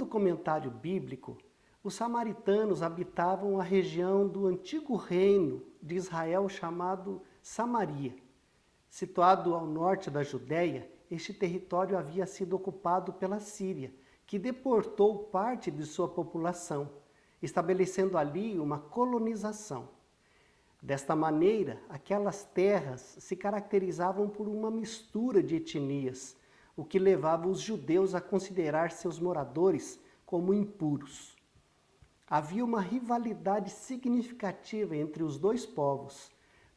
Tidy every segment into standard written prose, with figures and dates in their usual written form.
comentário bíblico, os samaritanos habitavam a região do antigo reino de Israel chamado Samaria. Situado ao norte da Judéia, este território havia sido ocupado pela Síria, que deportou parte de sua população, estabelecendo ali uma colonização. Desta maneira, aquelas terras se caracterizavam por uma mistura de etnias, o que levava os judeus a considerar seus moradores como impuros. Havia uma rivalidade significativa entre os dois povos,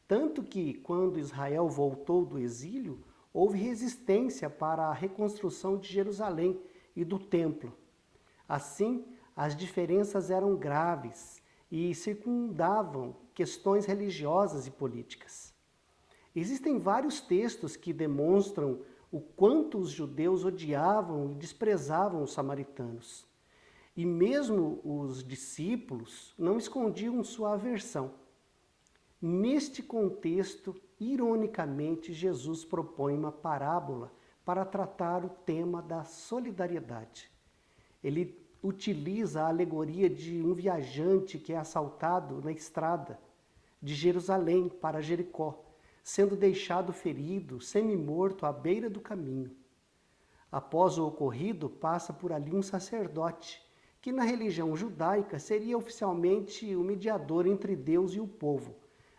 tanto que, quando Israel voltou do exílio, houve resistência para a reconstrução de Jerusalém e do templo. Assim, as diferenças eram graves e circundavam questões religiosas e políticas. Existem vários textos que demonstram o quanto os judeus odiavam e desprezavam os samaritanos. E mesmo os discípulos não escondiam sua aversão. Neste contexto, ironicamente, Jesus propõe uma parábola para tratar o tema da solidariedade. Ele utiliza a alegoria de um viajante que é assaltado na estrada de Jerusalém para Jericó, sendo deixado ferido, semi-morto à beira do caminho. Após o ocorrido, passa por ali um sacerdote, que na religião judaica seria oficialmente o mediador entre Deus e o povo,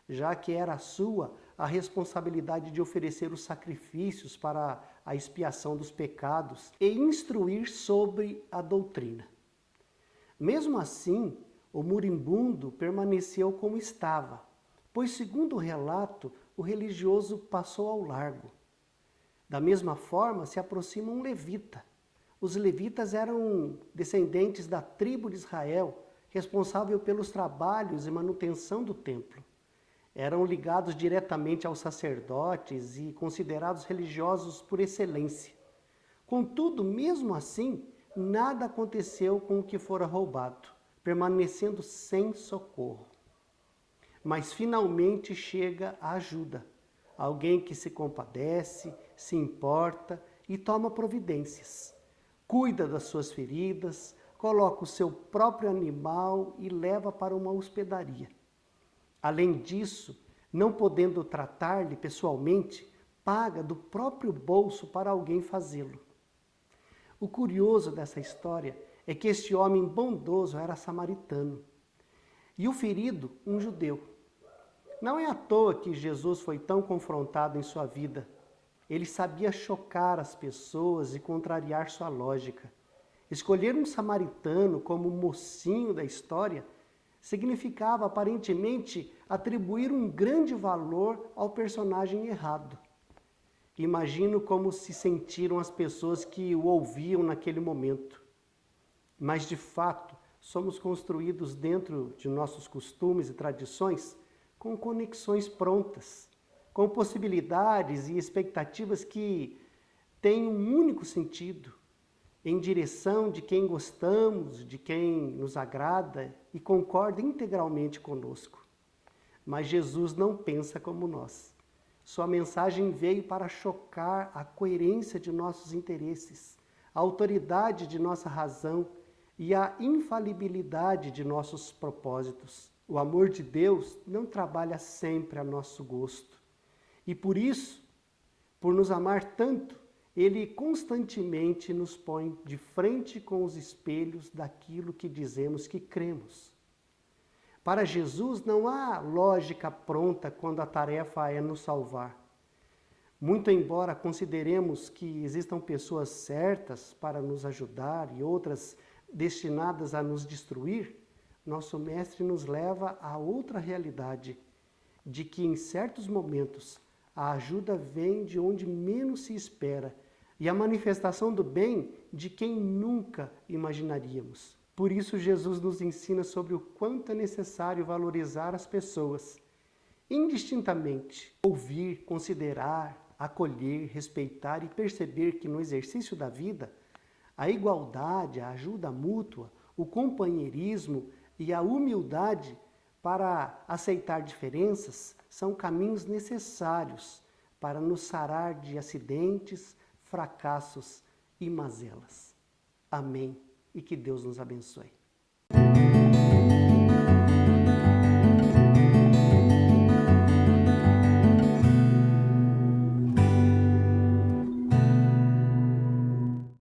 já que era sua a responsabilidade de oferecer os sacrifícios para a expiação dos pecados e instruir sobre a doutrina. Mesmo assim, o moribundo permaneceu como estava, pois, segundo o relato, o religioso passou ao largo. Da mesma forma, se aproxima um levita. Os levitas eram descendentes da tribo de Israel, responsável pelos trabalhos e manutenção do templo. Eram ligados diretamente aos sacerdotes e considerados religiosos por excelência. Contudo, mesmo assim, nada aconteceu com o que fora roubado, permanecendo sem socorro. Mas finalmente chega a ajuda. Alguém que se compadece, se importa e toma providências. Cuida das suas feridas, coloca o seu próprio animal e leva para uma hospedaria. Além disso, não podendo tratar-lhe pessoalmente, paga do próprio bolso para alguém fazê-lo. O curioso dessa história é que este homem bondoso era samaritano e o ferido um judeu. Não é à toa que Jesus foi tão confrontado em sua vida. Ele sabia chocar as pessoas e contrariar sua lógica. Escolher um samaritano como o mocinho da história significava aparentemente atribuir um grande valor ao personagem errado. Imagino como se sentiram as pessoas que o ouviam naquele momento. Mas, de fato, somos construídos dentro de nossos costumes e tradições com conexões prontas, com possibilidades e expectativas que têm um único sentido, em direção de quem gostamos, de quem nos agrada e concorda integralmente conosco. Mas Jesus não pensa como nós. Sua mensagem veio para chocar a coerência de nossos interesses, a autoridade de nossa razão e a infalibilidade de nossos propósitos. O amor de Deus não trabalha sempre a nosso gosto. E por isso, por nos amar tanto, Ele constantemente nos põe de frente com os espelhos daquilo que dizemos que cremos. Para Jesus não há lógica pronta quando a tarefa é nos salvar. Muito embora consideremos que existam pessoas certas para nos ajudar e outras destinadas a nos destruir, nosso Mestre nos leva a outra realidade, de que em certos momentos a ajuda vem de onde menos se espera e a manifestação do bem de quem nunca imaginaríamos. Por isso, Jesus nos ensina sobre o quanto é necessário valorizar as pessoas, indistintamente. Ouvir, considerar, acolher, respeitar e perceber que no exercício da vida, a igualdade, a ajuda mútua, o companheirismo e a humildade para aceitar diferenças são caminhos necessários para nos sarar de acidentes, fracassos e mazelas. Amém. e que Deus nos abençoe.